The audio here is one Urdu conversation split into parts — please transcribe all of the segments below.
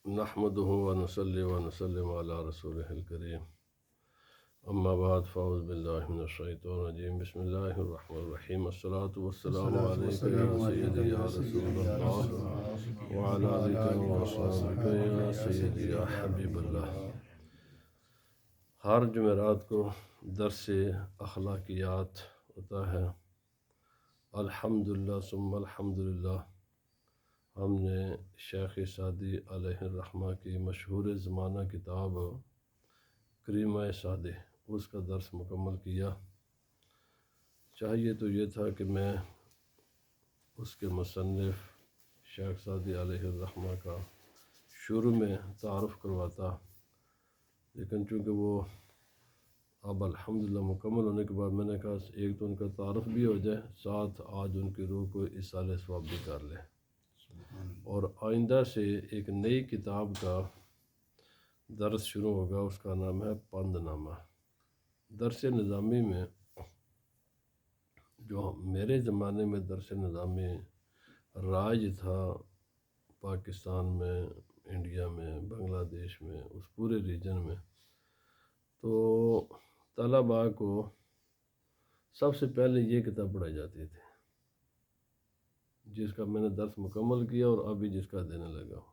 نحمده ونصلي ونسلم على رسوله الكريم اما بعد فاعوذ بالله من الشيطان الرجيم بسم الله الرحمن الرحيم الصلاة والسلام عليك يا سيدي يا رسول الله وعلى آلك وصحبك يا سيدي يا حبيب الله۔ ہر جمعرات کو درس اخلاقیات ہوتا ہے۔ الحمدللہ ثم الحمدللہ، ہم نے شیخ سعدی علیہ الرحمہ کی مشہور زمانہ کتاب کریمہ سعدی اس کا درس مکمل کیا۔ چاہیے تو یہ تھا کہ میں اس کے مصنف شیخ سعدی علیہ الرحمہ کا شروع میں تعارف کرواتا، لیکن چونکہ وہ اب الحمدللہ مکمل ہونے کے بعد میں نے کہا ایک تو ان کا تعارف بھی ہو جائے، ساتھ آج ان کی روح کو ایصال ثواب بھی کر لیں، اور آئندہ سے ایک نئی کتاب کا درس شروع ہوگا، اس کا نام ہے پند نامہ۔ درس نظامی میں جو میرے زمانے میں درس نظامی راج تھا پاکستان میں، انڈیا میں، بنگلہ دیش میں، اس پورے ریجن میں، تو طلباء کو سب سے پہلے یہ کتاب پڑھائی جاتی تھی، جس کا میں نے درس مکمل کیا اور ابھی جس کا دینے لگا ہوں۔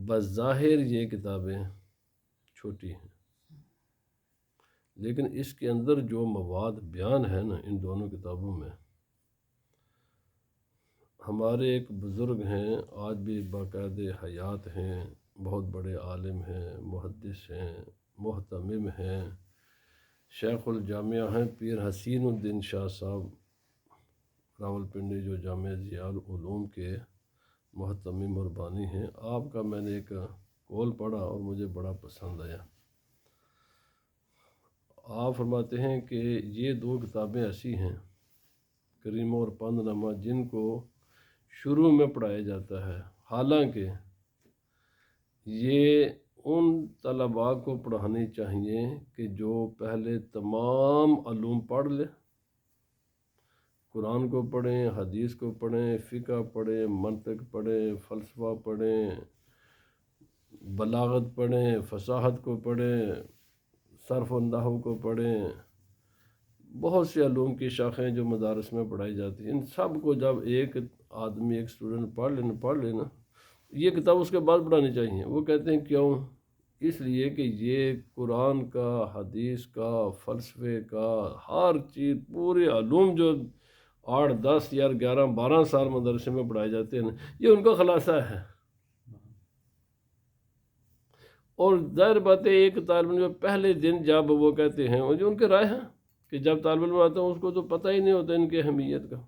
بظاہر یہ کتابیں چھوٹی ہیں، لیکن اس کے اندر جو مواد بیان ہے نا ان دونوں کتابوں میں، ہمارے ایک بزرگ ہیں آج بھی باقاعدہ حیات ہیں، بہت بڑے عالم ہیں، محدث ہیں، محتمم ہیں، شیخ الجامعہ ہیں پیر حسین الدین شاہ صاحب راولپنڈی، جو جامعہ ضیاء العلوم کے محتمم اور بانی ہیں۔ آپ کا میں نے ایک قول پڑھا اور مجھے بڑا پسند آیا۔ آپ فرماتے ہیں کہ یہ دو کتابیں ایسی ہیں، کریمہ اور پند نامہ، جن کو شروع میں پڑھایا جاتا ہے، حالانکہ یہ ان طلباء کو پڑھانی چاہیے کہ جو پہلے تمام علوم پڑھ لے، قرآن کو پڑھیں، حدیث کو پڑھیں، فقہ پڑھیں، منطق پڑھیں، فلسفہ پڑھیں، بلاغت پڑھیں، فصاحت کو پڑھیں، صرف و نحو کو پڑھیں، بہت سے علوم کی شاخیں جو مدارس میں پڑھائی جاتی ہیں، ان سب کو جب ایک آدمی ایک اسٹوڈنٹ پڑھ لینا یہ کتاب اس کے بعد پڑھانی چاہیے۔ وہ کہتے ہیں کیوں؟ اس لیے کہ یہ قرآن کا، حدیث کا، فلسفے کا، ہر چیز، پورے علوم جو 8 10 یا 11 12 سال مدرسے میں پڑھائے جاتے ہیں، یہ ان کا خلاصہ ہے۔ اور ظاہر بات ہے ایک طالب علم پہلے دن جب وہ کہتے ہیں، جو ان کے رائے ہیں کہ جب طالب علم آتا ہے اس کو تو پتہ ہی نہیں ہوتا ان کی اہمیت کا۔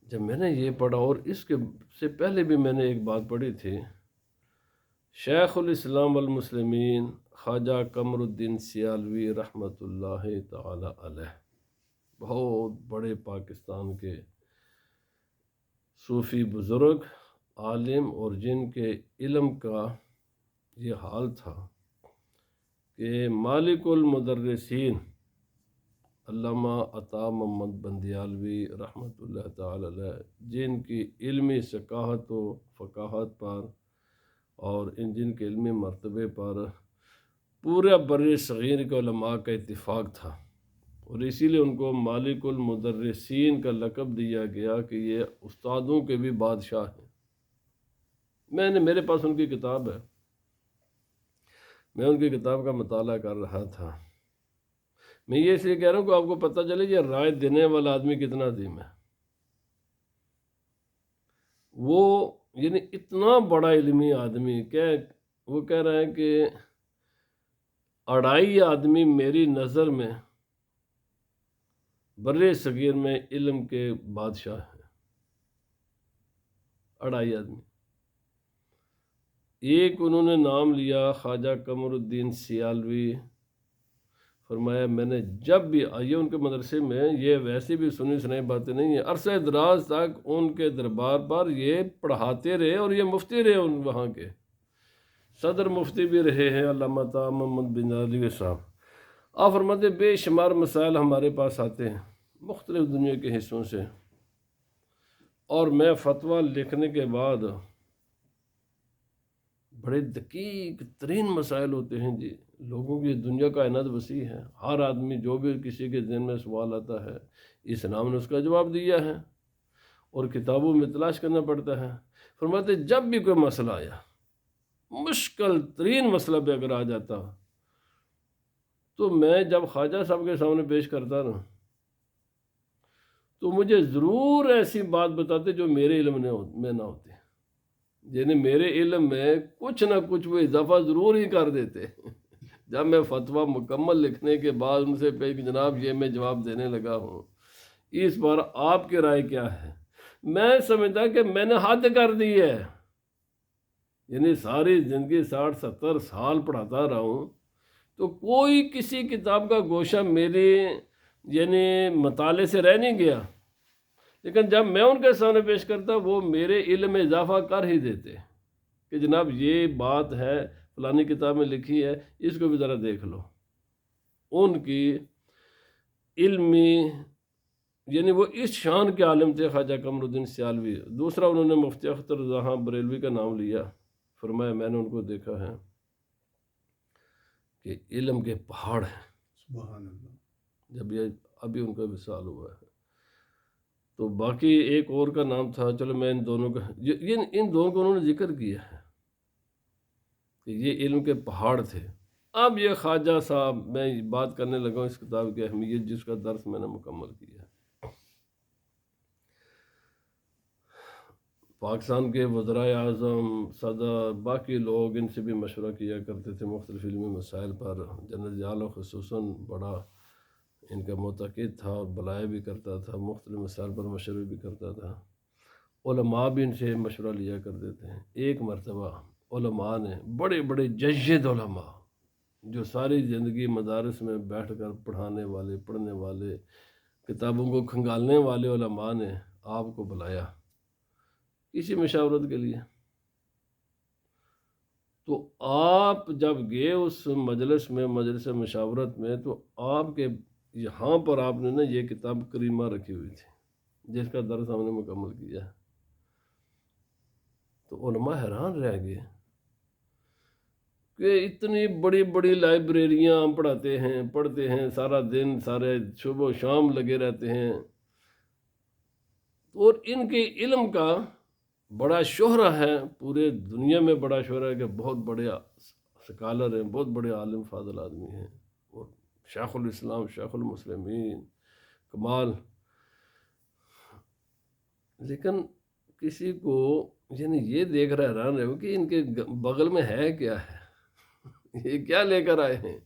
جب میں نے یہ پڑھا، اور اس کے سے پہلے بھی میں نے ایک بات پڑھی تھی، شیخ الاسلام والمسلمین خواجہ قمر الدین سیالوی رحمۃ اللہ تعالی علیہ، بہت بڑے پاکستان کے صوفی بزرگ، عالم، اور جن کے علم کا یہ حال تھا کہ مالک المدرسین علامہ عطا محمد بندیالوی رحمۃ اللہ تعالی علیہ، جن کی علمی ثقافت و فقاہت پر اور جن کے علمی مرتبے پر پورے بر صغیر کے علماء کا اتفاق تھا، اور اسی لیے ان کو مالک المدرسین کا لقب دیا گیا کہ یہ استادوں کے بھی بادشاہ ہیں۔ میرے پاس ان کی کتاب ہے، میں ان کی کتاب کا مطالعہ کر رہا تھا۔ میں یہ اس لیے کہہ رہا ہوں کہ آپ کو پتہ چلے یہ رائے دینے والا آدمی کتنا عظیم ہے۔ وہ یعنی اتنا بڑا علمی آدمی کہ وہ کہہ رہے ہیں کہ 2.5 آدمی میری نظر میں بر صغیر میں علم کے بادشاہ ہیں، 2.5 آدمی۔ ایک انہوں نے نام لیا خواجہ قمر الدین سیالوی، فرمایا میں نے جب بھی آئیے ان کے مدرسے میں، یہ ویسے بھی سنی سنائی باتیں نہیں ہیں، عرصہ دراز تک ان کے دربار پر یہ پڑھاتے رہے، اور یہ مفتی رہے، ان وہاں کے صدر مفتی بھی رہے ہیں علامہ عطا محمد بندیالوی صاحب۔ آپ فرماتے بے شمار مسائل ہمارے پاس آتے ہیں مختلف دنیا کے حصوں سے، اور میں فتویٰ لکھنے کے بعد بڑے دقیق ترین مسائل ہوتے ہیں جی. لوگوں کی دنیا کائنات وسیع ہے، ہر آدمی جو بھی کسی کے ذہن میں سوال آتا ہے اسلام نے اس کا جواب دیا ہے اور کتابوں میں تلاش کرنا پڑتا ہے. فرماتے جب بھی کوئی مسئلہ آیا، مشکل ترین مسئلہ بھی اگر آ جاتا تو میں جب خواجہ صاحب کے سامنے پیش کرتا نا تو مجھے ضرور ایسی بات بتاتے جو میرے علم میں نہ ہوتی، یعنی میرے علم میں کچھ نہ کچھ وہ اضافہ ضرور ہی کر دیتے. جب میں فتویٰ مکمل لکھنے کے بعد ان سے کہ جناب یہ میں جواب دینے لگا ہوں، اس بار آپ کی رائے کیا ہے، میں سمجھتا کہ میں نے حد کر دی ہے. یعنی ساری زندگی 60-70 سال پڑھاتا رہا ہوں تو کوئی کسی کتاب کا گوشہ میرے یعنی مطالعے سے رہ نہیں گیا، لیکن جب میں ان کے سامنے پیش کرتا وہ میرے علم میں اضافہ کر ہی دیتے کہ جناب یہ بات ہے فلانی کتاب میں لکھی ہے، اس کو بھی ذرا دیکھ لو. ان کی علمی یعنی وہ اس شان کے عالم تھے خواجہ قمر الدین سیالوی. دوسرا انہوں نے مفتی اختر جہاں بریلوی کا نام لیا. فرمایا میں نے ان کو دیکھا ہے کہ علم کے پہاڑ ہیں. سبحان اللہ. جب یہ ابھی ان کا وصال ہوا ہے تو باقی ایک اور کا نام تھا، چلو میں ان دونوں کا ان دونوں کو انہوں نے ذکر کیا ہے کہ یہ علم کے پہاڑ تھے. اب یہ خواجہ صاحب میں بات کرنے لگا ہوں اس کتاب کی اہمیت جس کا درس میں نے مکمل کیا ہے. پاکستان کے وزرائے اعظم، صدر، باقی لوگ ان سے بھی مشورہ کیا کرتے تھے مختلف علمی مسائل پر. جنرل ضیاء خصوصاً بڑا ان کا معتقد تھا اور بلایا بھی کرتا تھا، مختلف مسائل پر مشورے بھی کرتا تھا. علماء بھی ان سے مشورہ لیا کرتے تھے. ایک مرتبہ علماء نے بڑے بڑے جید علماء جو ساری زندگی مدارس میں بیٹھ کر پڑھانے والے، پڑھنے والے، کتابوں کو کھنگالنے والے علماء نے آپ کو بلایا کسی مشاورت کے لیے. تو آپ جب گئے اس مجلس میں، مجلس مشاورت میں، تو آپ کے یہاں پر آپ نے نا یہ کتاب کریمہ رکھی ہوئی تھی جس کا درس ہم نے مکمل کیا. تو علماء حیران رہ گئے کہ اتنی بڑی بڑی لائبریریاں ہم پڑھتے ہیں سارا دن، سارے صبح و شام لگے رہتے ہیں، اور ان کے علم کا بڑا شہرہ ہے، پورے دنیا میں بڑا شہرہ ہے کہ بہت بڑے سکالر ہیں، بہت بڑے عالم فاضل آدمی ہیں، اور شیخ الاسلام، شیخ المسلمین، کمال. لیکن کسی کو یعنی یہ دیکھ رہا حیران رہے ہو کہ ان کے بغل میں ہے کیا ہے، یہ کیا لے کر آئے ہیں.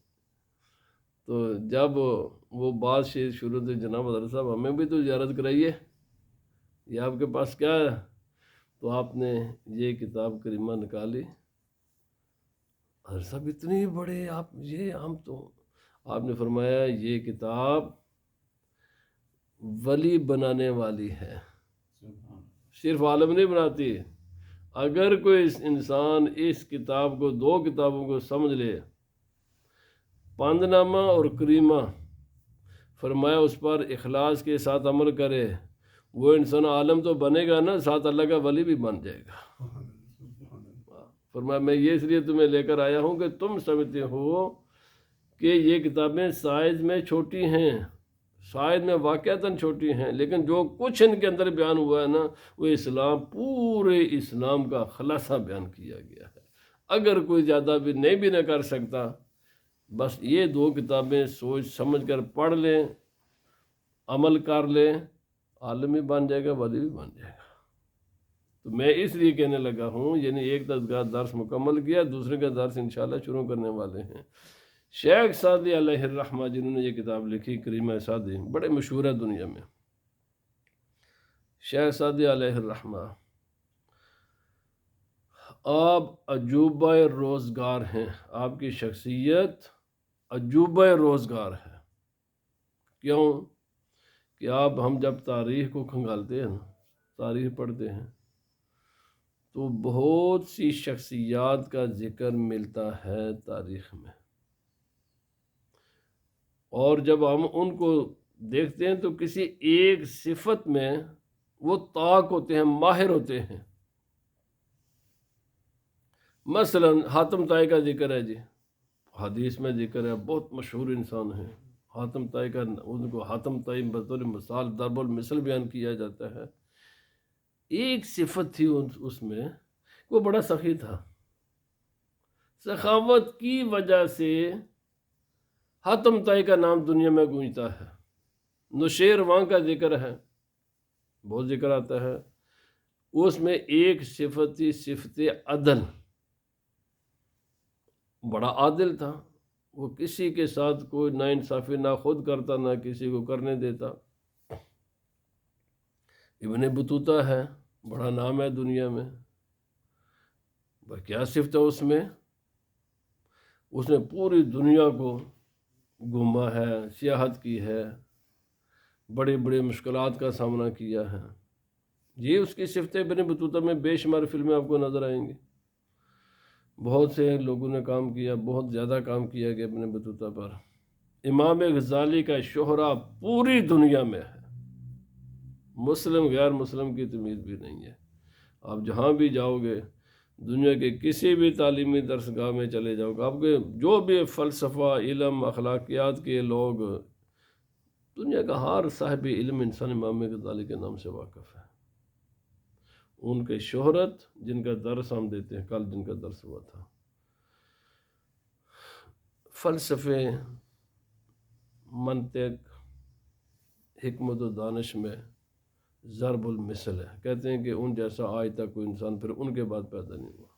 تو جب وہ بات شروع تھی، جناب حضرت صاحب ہمیں بھی تو زیارت کرائیے، یہ آپ کے پاس کیا ہے. تو آپ نے یہ کتاب کریمہ نکالی. حضرت صاحب اتنی بڑے آپ یہ ہم تو آپ نے فرمایا یہ کتاب ولی بنانے والی ہے، صرف عالم نہیں بناتی. اگر کوئی انسان اس کتاب کو، دو کتابوں کو سمجھ لے، پاند نامہ اور کریمہ، فرمایا اس پر اخلاص کے ساتھ عمل کرے، وہ انسان عالم تو بنے گا نا، ساتھ اللہ کا ولی بھی بن جائے گا. فرمایا میں یہ اس لیے تمہیں لے کر آیا ہوں کہ تم سمجھتے ہو کہ یہ کتابیں سائز میں چھوٹی ہیں، سائز میں واقعتاً چھوٹی ہیں، لیکن جو کچھ ان کے اندر بیان ہوا ہے نا وہ اسلام، پورے اسلام کا خلاصہ بیان کیا گیا ہے. اگر کوئی زیادہ بھی نہیں بھی نہ کر سکتا، بس یہ دو کتابیں سوچ سمجھ کر پڑھ لیں، عمل کر لیں، عالم بھی بن جائے گا، ولی بھی بن جائے گا. تو میں اس لیے کہنے لگا ہوں، یعنی ایک درس مکمل کیا، دوسرے کا درس انشاءاللہ شروع کرنے والے ہیں. شیخ سعدی علیہ الرحمہ جنہوں نے یہ کتاب لکھی کریمہ سعدی، بڑے مشہور ہے دنیا میں. شیخ سعدی علیہ الرحمہ آپ عجوبہ روزگار ہیں، آپ کی شخصیت عجوبہ روزگار ہے. کیوں کہ ہم جب تاریخ کو کھنگالتے ہیں نا، تاریخ پڑھتے ہیں تو بہت سی شخصیات کا ذکر ملتا ہے تاریخ میں، اور جب ہم ان کو دیکھتے ہیں تو کسی ایک صفت میں وہ طاق ہوتے ہیں، ماہر ہوتے ہیں. مثلا حاتم طائی کا ذکر ہے جی، حدیث میں ذکر ہے، بہت مشہور انسان ہے حاتم طائی کا، ان کو حاتم طائی بطور مثال ضرب المثل بیان کیا جاتا ہے۔ ایک صفت تھی اس میں، وہ بڑا سخی تھا، سخاوت کی وجہ سے حاتم طائی کا نام دنیا میں گونجتا ہے۔ نشیر وہاں کا ذکر ہے، بہت ذکر آتا ہے، اس میں ایک صفت تھی صفت عدل، بڑا عادل تھا، وہ کسی کے ساتھ کوئی نا انصافی نہ خود کرتا نہ کسی کو کرنے دیتا۔ ابن بطوطہ ہے، بڑا نام ہے دنیا میں، کیا صفت ہے اس میں؟ اس نے پوری دنیا کو گھوما ہے، سیاحت کی ہے، بڑی بڑی مشکلات کا سامنا کیا ہے۔ یہ اس کی صفتیں ابن بطوطہ میں بے شمار فلمیں آپ کو نظر آئیں گی، بہت سے لوگوں نے کام کیا، بہت زیادہ کام کیا گیا ابن بطوطہ پر۔ امام غزالی کا شہرہ پوری دنیا میں ہے، مسلم غیر مسلم کی تمیز بھی نہیں ہے۔ آپ جہاں بھی جاؤ گے، دنیا کے کسی بھی تعلیمی درسگاہ میں چلے جاؤ گے، آپ کے جو بھی فلسفہ، علم، اخلاقیات کے لوگ، دنیا کا ہر صاحب علم انسان امام غزالی کے نام سے واقف ہے۔ ان کے شہرت، جن کا درس ہم دیتے ہیں، کل جن کا درس ہوا تھا، فلسفے، منطق، حکمت و دانش میں ضرب المثل ہے۔ کہتے ہیں کہ ان جیسا آج تک کوئی انسان پھر ان کے بعد پیدا نہیں ہوا۔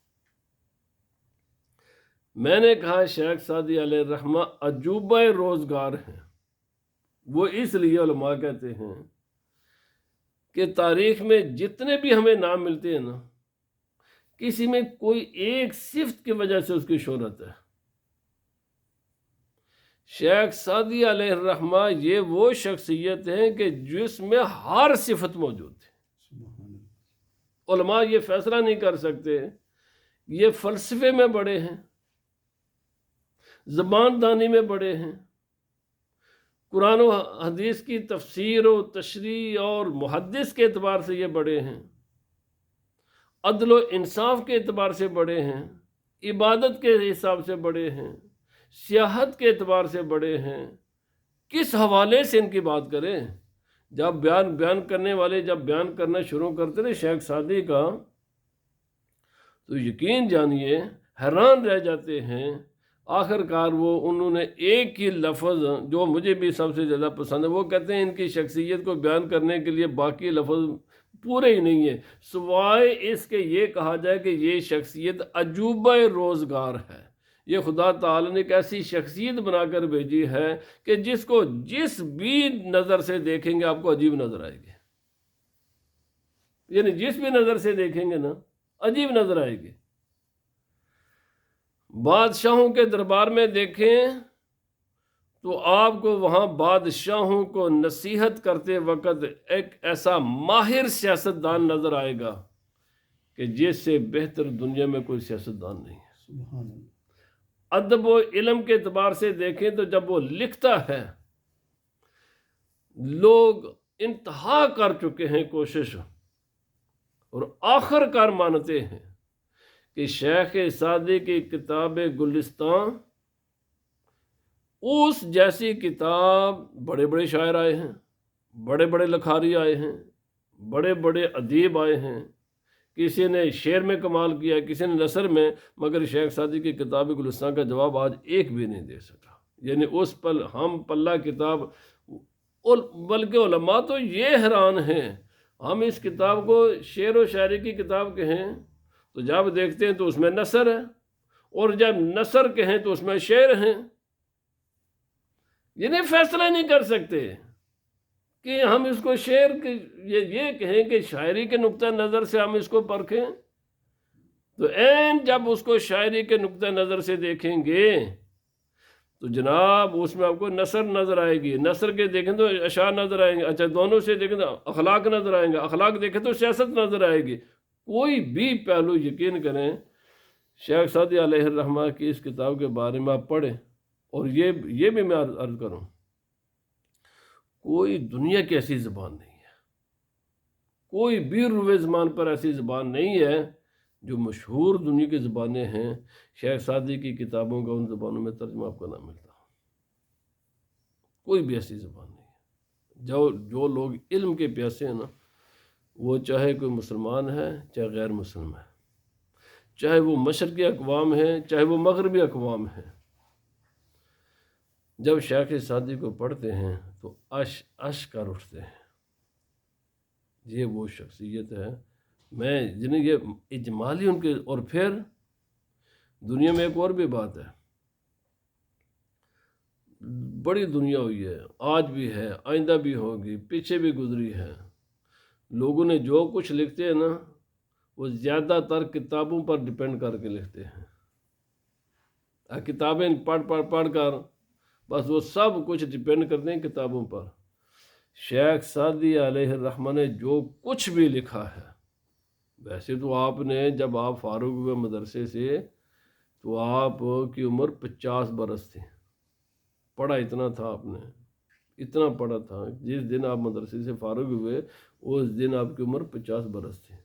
میں نے کہا شیخ سعدی علیہ الرحمہ عجوبہ روزگار ہیں۔ وہ اس لیے علماء کہتے ہیں کہ تاریخ میں جتنے بھی ہمیں نام ملتے ہیں نا، کسی میں کوئی ایک صفت کی وجہ سے اس کی شہرت ہے۔ شیخ سعدی علیہ الرحمہ یہ وہ شخصیت ہیں کہ جس میں ہر صفت موجود ہے۔ علماء یہ فیصلہ نہیں کر سکتے، یہ فلسفے میں بڑے ہیں، زبان دانی میں بڑے ہیں، قرآن و حدیث کی تفسیر و تشریح اور محدث کے اعتبار سے یہ بڑے ہیں، عدل و انصاف کے اعتبار سے بڑے ہیں، عبادت کے حساب سے بڑے ہیں، سیاحت کے اعتبار سے بڑے ہیں۔ کس حوالے سے ان کی بات کریں؟ جب بیان کرنے والے جب بیان کرنا شروع کرتے تھے شیخ سعدی کا، تو یقین جانیے حیران رہ جاتے ہیں۔ آخر کار انہوں نے ایک ہی لفظ جو مجھے بھی سب سے زیادہ پسند ہے، وہ کہتے ہیں ان کی شخصیت کو بیان کرنے کے لیے باقی لفظ پورے ہی نہیں ہیں، سوائے اس کے یہ کہا جائے کہ یہ شخصیت عجوبہ روزگار ہے۔ یہ خدا تعالی نے ایک ایسی شخصیت بنا کر بھیجی ہے کہ جس کو جس بھی نظر سے دیکھیں گے آپ کو عجیب نظر آئے گی، یعنی جس بھی نظر سے دیکھیں گے نا عجیب نظر آئے گی۔ بادشاہوں کے دربار میں دیکھیں تو آپ کو وہاں بادشاہوں کو نصیحت کرتے وقت ایک ایسا ماہر سیاستدان نظر آئے گا کہ جس سے بہتر دنیا میں کوئی سیاستدان نہیں ہے۔ سبحان اللہ۔ ادب و علم کے اعتبار سے دیکھیں تو جب وہ لکھتا ہے، لوگ انتہا کر چکے ہیں کوشش، اور آخر کار مانتے ہیں کہ شیخ سعدی کی کتاب گلستان، اس جیسی کتاب بڑے بڑے شاعر آئے ہیں، بڑے بڑے لکھاری آئے ہیں، بڑے بڑے ادیب آئے ہیں، کسی نے شعر میں کمال کیا، کسی نے نثر میں، مگر شیخ سعدی کی کتاب گلستان کا جواب آج ایک بھی نہیں دے سکا۔ یعنی اس پل ہم پلہ کتاب، بلکہ علماء تو یہ حیران ہیں، ہم اس کتاب کو شعر و شاعری کی کتاب کہیں تو جب دیکھتے ہیں تو اس میں نثر ہے، اور جب نثر کہیں تو اس میں شعر ہیں۔ یعنی فیصلہ نہیں کر سکتے کہ ہم اس کو شعر یہ کہیں کہ شاعری کے نقطہ نظر سے ہم اس کو پرکھیں، تو جب اس کو شاعری کے نقطہ نظر سے دیکھیں گے تو جناب اس میں آپ کو نثر نظر آئے گی، نثر کے دیکھیں تو اشعار نظر آئیں گے، اچھا دونوں سے دیکھیں تو اخلاق نظر آئیں گے، اخلاق دیکھیں تو سیاست نظر آئے گی۔ کوئی بھی پہلو یقین کریں شیخ سعدی علیہ الرحمہ کی اس کتاب کے بارے میں آپ پڑھیں، اور یہ بھی میں عرض کروں، کوئی دنیا کی ایسی زبان نہیں ہے، کوئی بھی روئے زبان پر ایسی زبان نہیں ہے جو مشہور دنیا کی زبانیں ہیں، شیخ سعدی کی کتابوں کا ان زبانوں میں ترجمہ آپ کو نہ ملتا، کوئی بھی ایسی زبان نہیں ہے۔ جو لوگ علم کے پیاسے ہیں نا، وہ چاہے کوئی مسلمان ہے چاہے غیر مسلم ہے، چاہے وہ مشرقی اقوام ہیں چاہے وہ مغربی اقوام ہیں، جب شیخ سعدی کو پڑھتے ہیں تو اش کر اٹھتے ہیں۔ یہ وہ شخصیت ہے، میں جنہیں یہ اجمالی ان کے۔ اور پھر دنیا میں ایک اور بھی بات ہے، بڑی دنیا ہوئی ہے، آج بھی ہے، آئندہ بھی ہوگی، پیچھے بھی گزری ہے۔ لوگوں نے جو کچھ لکھتے ہیں نا، وہ زیادہ تر کتابوں پر ڈپینڈ کر کے لکھتے ہیں۔ کتابیں پڑھ کر بس وہ سب کچھ ڈپینڈ کرتے ہیں کتابوں پر۔ شیخ سعدی علیہ الرحمہ نے جو کچھ بھی لکھا ہے، ویسے تو آپ نے جب آپ فارغ ہوئے مدرسے سے تو آپ کی عمر 50 برس تھی، پڑھا اتنا تھا، آپ نے اتنا پڑھا تھا۔ جس دن آپ مدرسے سے فارغ ہوئے اس دن آپ کی عمر 50 برس تھی۔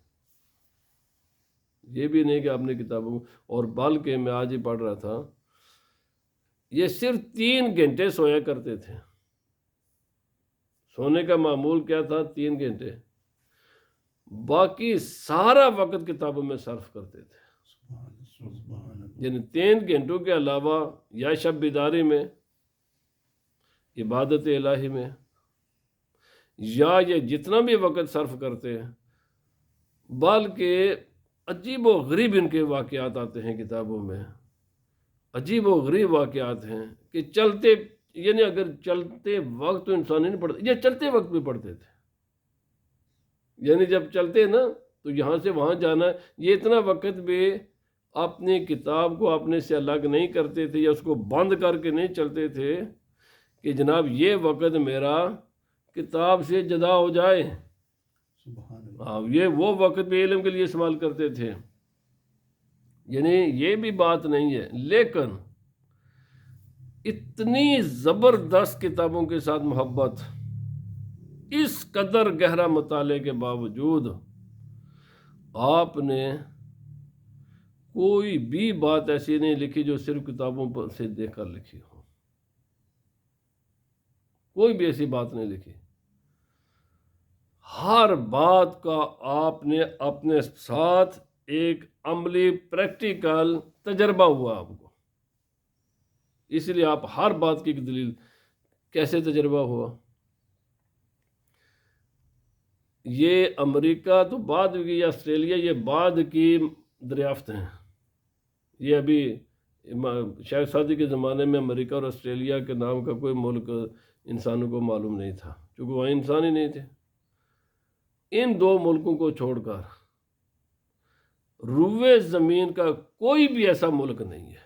یہ بھی نہیں کہ آپ نے کتابوں، اور بلکہ میں آج ہی پڑھ رہا تھا، یہ صرف 3 گھنٹے سویا کرتے تھے۔ سونے کا معمول کیا تھا؟ 3 گھنٹے، باقی سارا وقت کتابوں میں صرف کرتے تھے۔ یعنی 3 گھنٹوں کے علاوہ یا شب بیداری میں، عبادت الہی میں، یا یہ جتنا بھی وقت صرف کرتے ہیں، بلکہ عجیب و غریب ان کے واقعات آتے ہیں کتابوں میں، عجیب و غریب واقعات ہیں کہ چلتے، یعنی اگر چلتے وقت تو انسان نہیں پڑھتا، یہ چلتے وقت بھی پڑھتے تھے۔ یعنی جب چلتے نا تو یہاں سے وہاں جانا ہے، یہ اتنا وقت بھی اپنی کتاب کو اپنے سے الگ نہیں کرتے تھے یا اس کو بند کر کے نہیں چلتے تھے کہ جناب یہ وقت میرا کتاب سے جدا ہو جائے۔ یہ وہ وقت بھی علم کے لیے استعمال کرتے تھے، یعنی یہ بھی بات نہیں ہے، لیکن اتنی زبردست کتابوں کے ساتھ محبت، اس قدر گہرا مطالعے کے باوجود آپ نے کوئی بھی بات ایسی نہیں لکھی جو صرف کتابوں پر سے دیکھ کر لکھی ہو، کوئی بھی ایسی بات نہیں لکھی۔ ہر بات کا آپ نے اپنے ساتھ ایک عملی پریکٹیکل تجربہ ہوا آپ کو، اس لیے آپ ہر بات کی ایک دلیل۔ کیسے تجربہ ہوا؟ یہ امریکہ تو بعد کی، یا آسٹریلیا یہ بعد کی دریافت ہیں۔ یہ ابھی شیخ سعدی کے زمانے میں امریکہ اور آسٹریلیا کے نام کا کوئی ملک انسانوں کو معلوم نہیں تھا، چونکہ وہاں انسان ہی نہیں تھے۔ ان 2 ملکوں کو چھوڑ کر روئے زمین کا کوئی بھی ایسا ملک نہیں ہے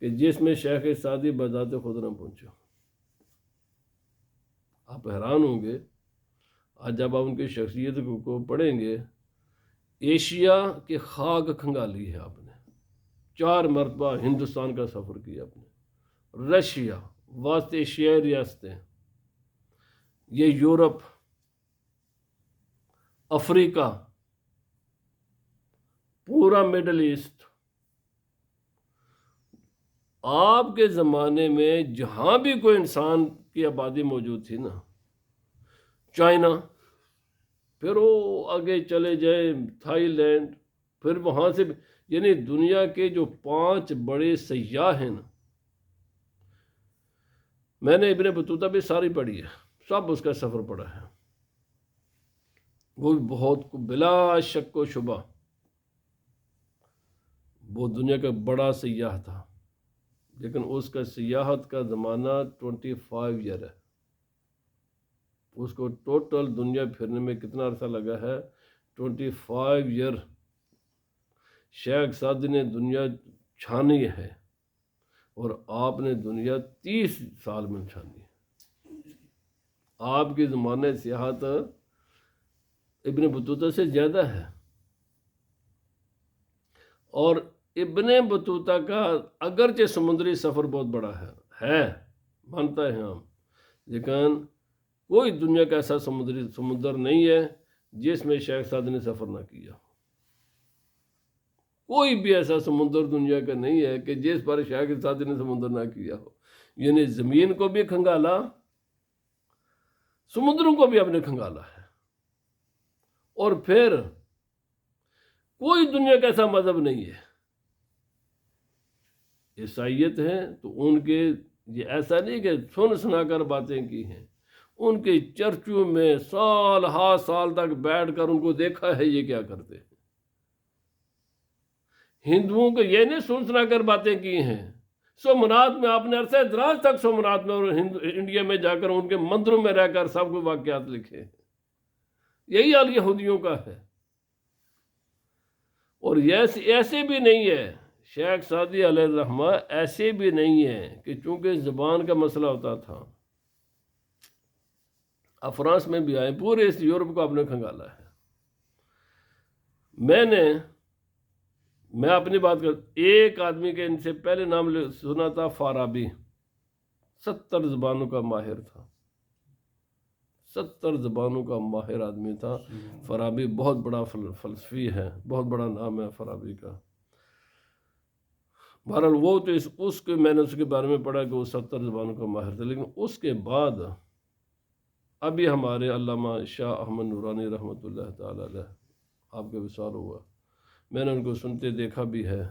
کہ جس میں شیخ سعدی بذات خود نہ پہنچو۔ آپ حیران ہوں گے آج جب آپ ان کی شخصیت کو پڑھیں گے۔ ایشیا کی خاک کھنگالی ہے آپ نے، 4 مرتبہ ہندوستان کا سفر کیا آپ نے، رشیا، وسط ایشیائی ریاستیں، یہ یورپ، افریقہ، پورا مڈل ایسٹ۔ آپ کے زمانے میں جہاں بھی کوئی انسان کی آبادی موجود تھی نا، چائنا، پھر وہ آگے چلے جائے تھائی لینڈ، پھر وہاں سے، یعنی دنیا کے جو 5 بڑے سیاح ہیں نا، میں نے ابن بطوطہ بھی ساری پڑھی ہے، سب اس کا سفر پڑھا ہے، وہ بھی بہت بلا شک و شبہ وہ دنیا کا بڑا سیاح تھا، لیکن اس کا سیاحت کا زمانہ 25 ایئر ہے۔ اس کو ٹوٹل دنیا پھرنے میں کتنا عرصہ لگا ہے؟ 25 ایئر۔ شیخ سعدی نے دنیا چھانی ہے اور آپ نے دنیا 30 سال میں چھانی ہے۔ آپ کی زمانے سیاحت ابن بطوطہ سے زیادہ ہے، اور ابن بطوطہ کا اگرچہ سمندری سفر بہت بڑا ہے مانتا ہے ہم، لیکن کوئی دنیا کا ایسا سمندر نہیں ہے جس میں شیخ سعدی نے سفر نہ کیا۔ کوئی بھی ایسا سمندر دنیا کا نہیں ہے کہ جس پر شیخ سعدی نے سمندر نہ کیا ہو. یعنی زمین کو بھی کھنگالا، سمندروں کو بھی آپ نے کھنگالا ہے. اور پھر کوئی دنیا کا ایسا مذہب نہیں ہے. عیسائیت ہے تو ان کے یہ ایسا نہیں کہ سن سنا کر باتیں کی ہیں، ان کے چرچوں میں سال ہا سال تک بیٹھ کر ان کو دیکھا ہے یہ کیا کرتے ہیں. ہندوؤں کو یہ نہیں سن سنا کر باتیں کی ہیں. سومنات میں آپ نے عرصہ دراز تک سومنات میں اور انڈیا میں جا کر ان کے مندروں میں رہ کر سب کو واقعات لکھے. یہی حال یہودیوں کا ہے. اور ایسے بھی نہیں ہے شیخ سعدی علیہ الرحمہ، ایسے بھی نہیں ہے کہ چونکہ زبان کا مسئلہ ہوتا تھا. اب فرانس میں بھی آئے، پورے اس یورپ کو آپ نے کھنگالا ہے. میں اپنی بات کر، ایک آدمی کے ان سے پہلے نام سنا تھا، فارابی. 70 زبانوں کا ماہر تھا، 70 زبانوں کا ماہر آدمی تھا فارابی. بہت بڑا فلسفی ہے، بہت بڑا نام ہے فارابی کا. بہرحال وہ تو اس کے میں نے اس کے بارے میں پڑھا کہ وہ 70 زبانوں کا ماہر تھا. لیکن اس کے بعد ابھی ہمارے علامہ شاہ احمد نورانی رحمۃ اللہ تعالی علیہ، آپ کا وصال ہوا، میں نے ان کو سنتے دیکھا بھی ہے.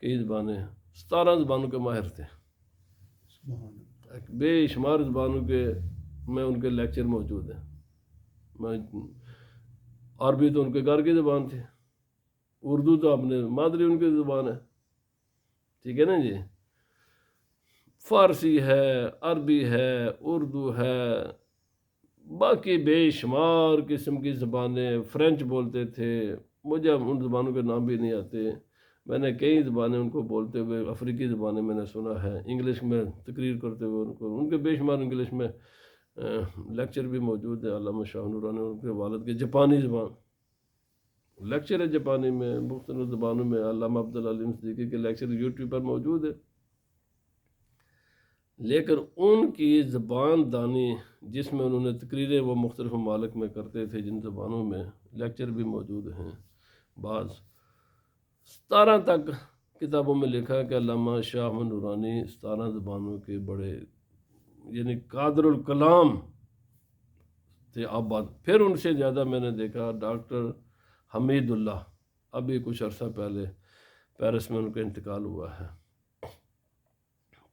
کئی زبانیں، 17 زبانوں کے ماہر تھے. بے شمار زبانوں کے میں ان کے لیکچر موجود ہیں. عربی تو ان کے گھر کی زبان تھی، اردو تو اپنے مادری ان کی زبان ہے، ٹھیک ہے نا جی. فارسی ہے، عربی ہے، اردو ہے، باقی بے شمار قسم کی زبانیں. فرینچ بولتے تھے، مجھے ان زبانوں کے نام بھی نہیں آتے. میں نے کئی زبانیں ان کو بولتے ہوئے، افریقی زبانیں میں نے سنا ہے، انگلش میں تقریر کرتے ہوئے ان کے بے شمار انگلش میں لیکچر بھی موجود ہے. علامہ شاہ نورانی ان کے والد کے جاپانی زبان لیکچر ہے، جاپانی میں، مختلف زبانوں میں. علامہ عبدالعلیم صدیقی کے لیکچر یوٹیوب پر موجود ہے. لیکن ان کی زبان دانی جس میں انہوں نے تقریریں وہ مختلف ممالک میں کرتے تھے، جن زبانوں میں لیکچر بھی موجود ہیں. بعض 17 تک کتابوں میں لکھا ہے کہ علامہ شاہ احمد نورانی 17 زبانوں کے بڑے یعنی قادر الکلام تھے آباد. پھر ان سے زیادہ میں نے دیکھا ڈاکٹر حمید اللہ، ابھی کچھ عرصہ پہلے پیرس میں ان کا انتقال ہوا ہے.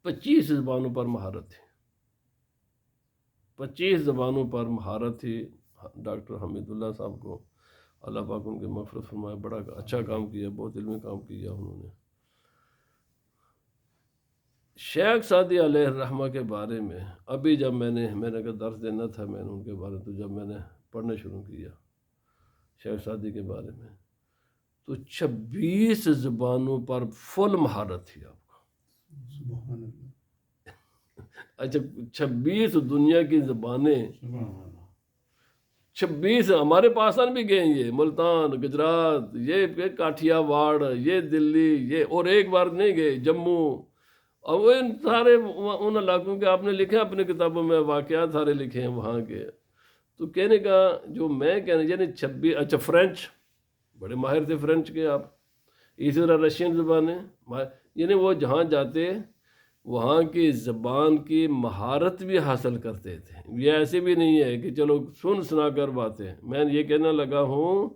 25 زبانوں پر مہارت تھی، 25 زبانوں پر مہارت تھی ڈاکٹر حمید اللہ صاحب کو. اللہ پاک ان کے مغفرت فرمائے. بڑا اچھا کام کیا، بہت علمی کام کیا انہوں نے. شیخ سعدی علیہ الرحمہ کے بارے میں ابھی جب میں نے کہا درس دینا تھا، میں نے ان کے بارے تو جب میں نے پڑھنا شروع کیا شیخ سعدی کے بارے میں تو 26 زبانوں پر فل مہارت تھی آپ کو. سبحان اللہ. اچھا 26 دنیا کی زبانیں، 26 ہمارے پاکستان بھی گئے، یہ ملتان، گجرات، یہ کاٹھیا واڑ، یہ دلی، یہ اور ایک بار نہیں گئے جموں. اور وہ ان سارے ان علاقوں کے آپ نے لکھے اپنی کتابوں میں، واقعات سارے لکھے ہیں وہاں کے. تو کہنے کا جو میں کہنا یعنی 26. اچھا فرینچ، بڑے ماہر تھے فرینچ کے آپ. اسی طرح رشین زبانیں، یعنی وہ جہاں جاتے وہاں کی زبان کی مہارت بھی حاصل کرتے تھے. یہ ایسے بھی نہیں ہے کہ چلو سن سنا کر باتیں. میں یہ کہنا لگا ہوں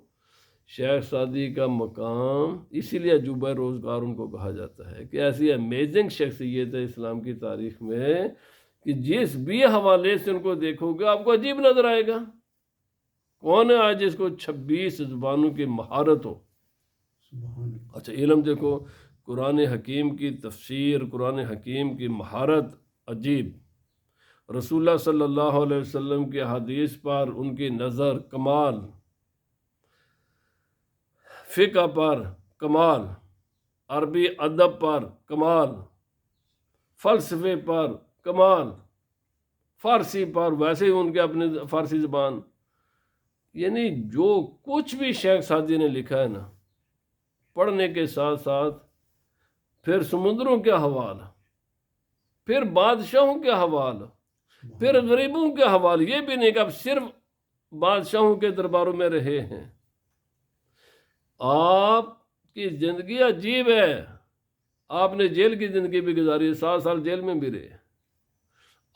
شیخ سعدی کا مقام اسی لیے عجوبہ روزگار ان کو کہا جاتا ہے کہ ایسی امیزنگ شخصیت ہے اسلام کی تاریخ میں کہ جس بھی حوالے سے ان کو دیکھو گے آپ کو عجیب نظر آئے گا. کون ہے آج جس کو 26 زبانوں کی مہارت ہو؟ اچھا علم دیکھو، قرآن حکیم کی تفسیر، قرآن حکیم کی مہارت عجیب. رسول اللہ صلی اللہ علیہ وسلم کے حدیث پر ان کی نظر کمال، فقہ پر کمال، عربی ادب پر کمال، فلسفے پر کمال، فارسی پر ویسے ہی ان کے اپنے فارسی زبان. یعنی جو کچھ بھی شیخ سعدی نے لکھا ہے نا، پڑھنے کے ساتھ ساتھ پھر سمندروں کے حوال، پھر بادشاہوں کے حوال، پھر غریبوں کے حوال. یہ بھی نہیں کہ اب صرف بادشاہوں کے درباروں میں رہے ہیں. آپ کی زندگی عجیب ہے. آپ نے جیل کی زندگی بھی گزاری ہے، 7 سال جیل میں بھی رہے.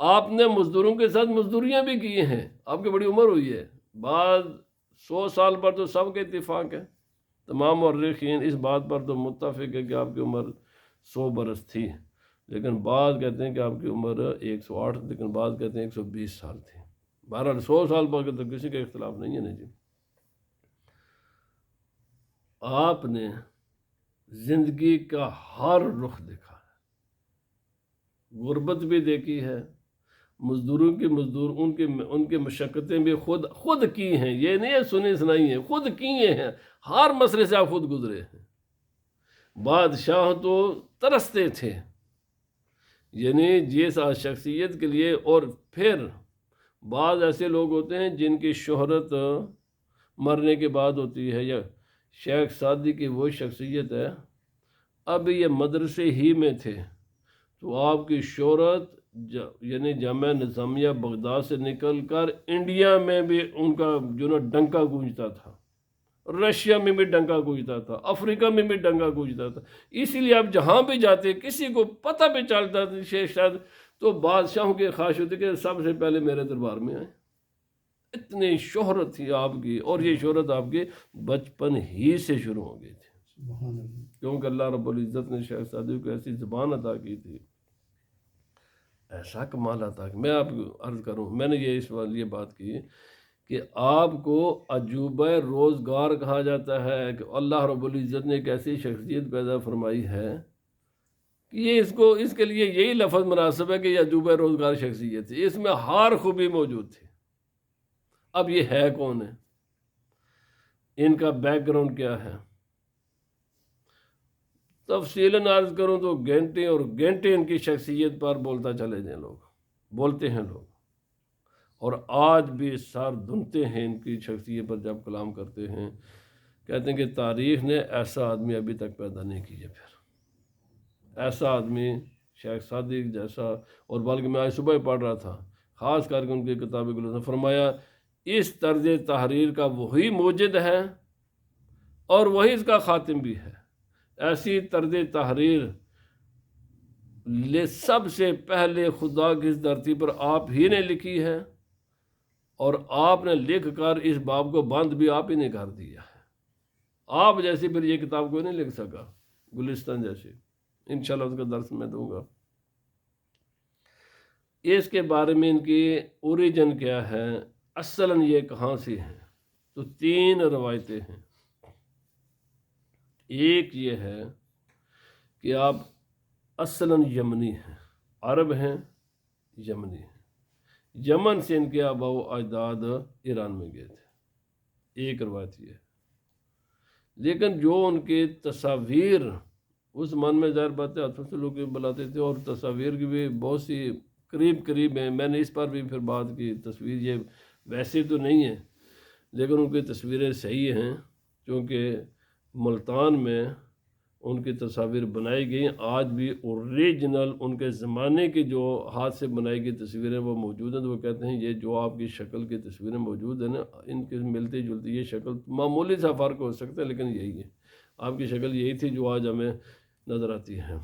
آپ نے مزدوروں کے ساتھ مزدوریاں بھی کی ہیں، آپ کی بڑی عمر ہوئی ہے. بعض 100 سال پر تو سب کے اتفاق ہے، تمام مورخین اس بات پر تو متفق ہے کہ آپ کی عمر 100 برس تھی، لیکن بعض کہتے ہیں کہ آپ کی عمر 108، لیکن بعض کہتے ہیں 120 سال تھی. بہرحال 100 سال پر تو کسی کا اختلاف نہیں ہے نا جی. آپ نے زندگی کا ہر رخ دیکھا ہے، غربت بھی دیکھی ہے، مزدوروں کی ان کی مشقتیں بھی خود کی ہیں، یہ نہیں ہے سنی سنائی ہیں، خود کیے ہیں. ہر مسئلے سے آپ خود گزرے ہیں. بادشاہ تو ترستے تھے، یعنی جس شخصیت کے لیے. اور پھر بعض ایسے لوگ ہوتے ہیں جن کی شہرت مرنے کے بعد ہوتی ہے، یا شیخ سعدی کی وہ شخصیت ہے، اب یہ مدرسے ہی میں تھے تو آپ کی شہرت یعنی جامعہ نظامیہ بغداد سے نکل کر انڈیا میں بھی ان کا جو نا ڈنکا گونجتا تھا، رشیا میں بھی ڈنکا گونجتا تھا، افریقہ میں بھی ڈنکا گونجتا تھا. اسی لیے آپ جہاں بھی جاتے کسی کو پتہ بھی چلتا تھا شیخ سعد تو بادشاہوں کی خواہش ہوتی کہ سب سے پہلے میرے دربار میں آئے. اتنی شہرت تھی آپ کی، اور یہ شہرت آپ کی بچپن ہی سے شروع ہو گئی تھی، سبحان اللہ. کیونکہ اللہ رب العزت نے شیخ سعدی کو ایسی زبان عطا کی تھی، ایسا کمال عطا کہ میں آپ کو عرض کروں. میں نے یہ بات کی کہ آپ کو عجوبہ روزگار کہا جاتا ہے کہ اللہ رب العزت نے ایک ایسی شخصیت پیدا فرمائی ہے کہ یہ اس کے لیے یہی لفظ مناسب ہے کہ یہ عجوبہ روزگار شخصیت تھی، اس میں ہر خوبی موجود تھی. اب یہ ہے کون ہے، ان کا بیک گراؤنڈ کیا ہے، تفصیلاً عرض کروں تو گھنٹے اور گھنٹے ان کی شخصیت پر بولتے ہیں لوگ، اور آج بھی سر دھنتے ہیں ان کی شخصیت پر جب کلام کرتے ہیں. کہتے ہیں کہ تاریخ نے ایسا آدمی ابھی تک پیدا نہیں کیا، پھر ایسا آدمی شیخ سعدی جیسا. اور بلکہ میں آج صبح پڑھ رہا تھا، خاص کر کے ان کی کتاب گلوسن، فرمایا اس طرز تحریر کا وہی موجد ہے اور وہی اس کا خاتم بھی ہے. ایسی طرز تحریر سب سے پہلے خدا کی اس دھرتی پر آپ ہی نے لکھی ہے، اور آپ نے لکھ کر اس باب کو بند بھی آپ ہی نے کر دیا ہے. آپ جیسی پھر یہ کتاب کوئی نہیں لکھ سکا، گلستان جیسی. انشاءاللہ اس کا درس میں دوں گا. اس کے بارے میں ان کی اوریجن کیا ہے، اصلاً یہ کہاں سے ہیں، تو 3 روایتیں ہیں. ایک یہ ہے کہ آپ اصلاً یمنی ہیں، عرب ہیں، یمنی ہیں. یمن سے ان کے آباء و اجداد ایران میں گئے تھے، ایک روایت یہ ہے. لیکن جو ان کے تصاویر اس من میں ظاہر بات ہے ہاتھوں سے لوگ بلاتے تھے، اور تصاویر کی بھی بہت سی قریب ہیں. میں نے اس پر بھی پھر بات کی، تصویر یہ ویسے تو نہیں ہے لیکن ان کی تصویریں صحیح ہیں، کیونکہ ملتان میں ان کی تصاویر بنائی گئی. آج بھی اوریجنل ان کے زمانے کی جو ہاتھ سے بنائی گئی تصویریں وہ موجود ہیں. تو وہ کہتے ہیں یہ جو آپ کی شکل کی تصویریں موجود ہیں نا، ان کے ملتی جلتی یہ شکل معمولی سا فرق ہو سکتا ہے، لیکن یہی ہے، آپ کی شکل یہی تھی جو آج ہمیں نظر آتی ہے.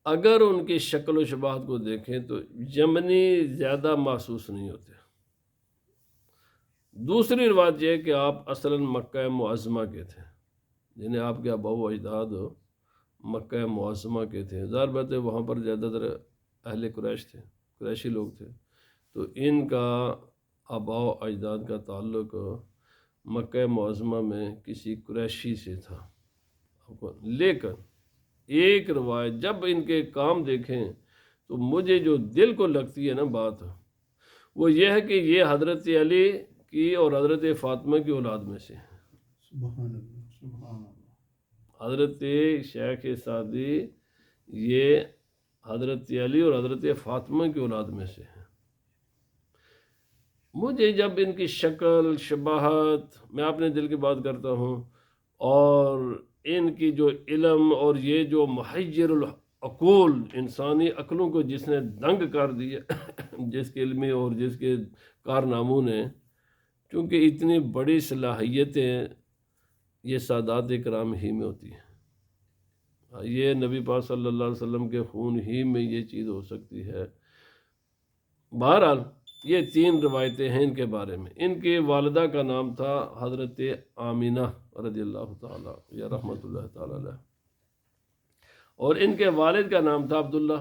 اگر ان کی شکل و شباہت کو دیکھیں تو یمنی زیادہ محسوس نہیں ہوتے. دوسری روایت یہ ہے کہ آپ اصلاً مکہ معظمہ کے تھے، جنہیں آپ کے آباء و اجداد مکہ معظمہ کے تھے. ظاہر بات ہے وہاں پر زیادہ تر اہل قریشی لوگ تھے، تو ان کا آباء و اجداد کا تعلق مکہ معظمہ میں کسی قریشی سے تھا. لیکن ایک روایت جب ان کے کام دیکھیں تو مجھے جو دل کو لگتی ہے نا بات، وہ یہ ہے کہ یہ حضرت علی کی اور حضرت فاطمہ کی اولاد میں سے ہیں. سبحان اللہ. سبحان اللہ. حضرت شیخ سعدی یہ حضرت علی اور حضرت فاطمہ کی اولاد میں سے ہیں. مجھے جب ان کی شکل شباہت، میں اپنے دل کی بات کرتا ہوں، اور ان کی جو علم اور یہ جو محیر العقول، انسانی عقلوں کو جس نے دنگ کر دیا جس کے علمی اور جس کے کارناموں نے، چونکہ اتنی بڑی صلاحیتیں یہ سادات کرام ہی میں ہوتی ہے، یہ نبی پاک صلی اللہ علیہ وسلم کے خون ہی میں یہ چیز ہو سکتی ہے۔ بہرحال یہ 3 روایتیں ہیں ان کے بارے میں۔ ان کی والدہ کا نام تھا حضرت آمینہ رضی اللہ تعالیٰ یا رحمۃ اللہ تعالیٰ علیہ، اور ان کے والد کا نام تھا عبداللہ۔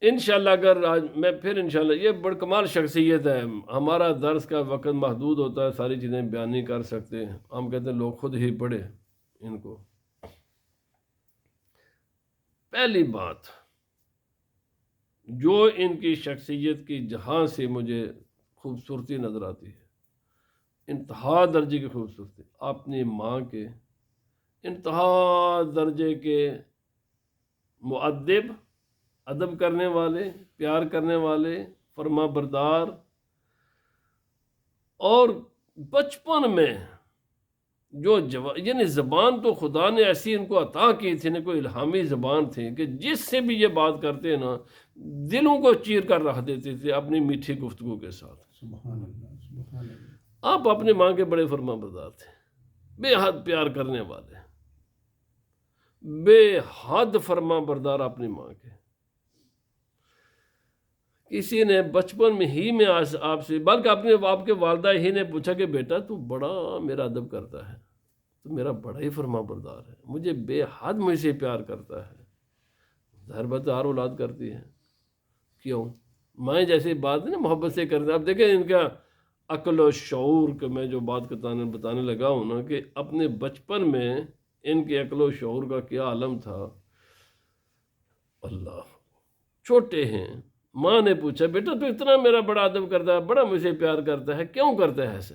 انشاءاللہ اگر آج میں پھر انشاءاللہ، یہ بڑ کمال شخصیت ہے۔ ہمارا درس کا وقت محدود ہوتا ہے، ساری چیزیں بیان نہیں کر سکتے، ہم کہتے ہیں لوگ خود ہی پڑھے ان کو۔ پہلی بات جو ان کی شخصیت کی جہاں سے مجھے خوبصورتی نظر آتی ہے، انتہا درجے کی خوبصورتی، اپنی ماں کے انتہا درجے کے مؤدب، ادب کرنے والے، پیار کرنے والے، فرما بردار، اور بچپن میں جو یعنی زبان تو خدا نے ایسی ان کو عطا کی تھی نا، کوئی الہامی زبان تھی کہ جس سے بھی یہ بات کرتے نا دلوں کو چیر کر رکھ دیتے تھے اپنی میٹھی گفتگو کے ساتھ۔ سبحان اللہ، سبحان اللہ۔ آپ اپنی ماں کے بڑے فرما بردار تھے، بے حد پیار کرنے والے، بے حد فرما بردار اپنی ماں کے۔ کسی نے بچپن میں ہی میں آپ سے، بلکہ اپنے آپ کے والدہ ہی نے پوچھا کہ بیٹا تو بڑا میرا ادب کرتا ہے، تو میرا بڑا ہی فرما بردار ہے، مجھے بے حد مجھ سے پیار کرتا ہے۔ ظاہر بات ہر اولاد کرتی ہے، کیوں؟ مائیں جیسی بات ہے نا، محبت سے کرتے ہیں۔ اب دیکھیں ان کا عقل و شعور کہ میں جو بات بتانے لگا ہوں نا، کہ اپنے بچپن میں ان کے عقل و شعور کا کیا عالم تھا۔ اللہ، چھوٹے ہیں، ماں نے پوچھا بیٹا تو اتنا میرا بڑا ادب کرتا ہے، بڑا مجھے پیار کرتا ہے، کیوں کرتا ہے ایسے؟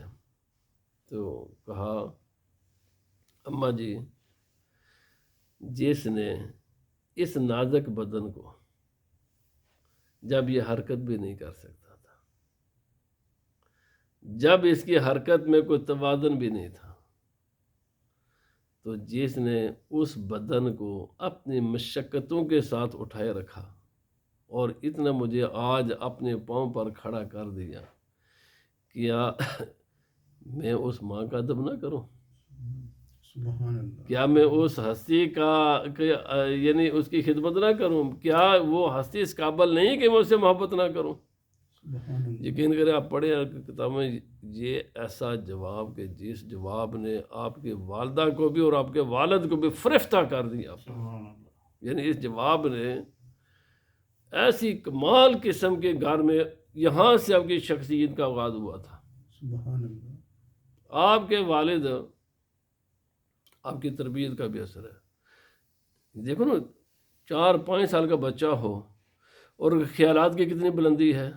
تو کہا اماں جی، جس نے اس نازک بدن کو جب یہ حرکت بھی نہیں کر سکتا تھا، جب اس کی حرکت میں کوئی توازن بھی نہیں تھا، تو جس نے اس بدن کو اپنی مشقتوں کے ساتھ اٹھائے رکھا اور اتنا مجھے آج اپنے پاؤں پر کھڑا کر دیا، کیا میں اس ماں کا ادب نہ کروں؟ سبحان اللہ۔ کیا میں اس ہستی کا یعنی اس کی خدمت نہ کروں؟ کیا وہ ہستی اس قابل نہیں کہ میں اس سے محبت نہ کروں؟ سبحان اللہ۔ یقین کریں، آپ پڑھیں کتاب میں یہ ایسا جواب کہ جس جواب نے آپ کے والدہ کو بھی اور آپ کے والد کو بھی فرفتہ کر دیا۔ سبحان اللہ۔ یعنی اس جواب نے ایسی کمال قسم کے گھر میں، یہاں سے آپ کی شخصیت کا آغاز ہوا تھا۔ سبحان اللہ۔ آپ کے والد، آپ کی تربیت کا بھی اثر ہے۔ دیکھو نا، 4-5 سال کا بچہ ہو اور خیالات کی کتنی بلندی ہے۔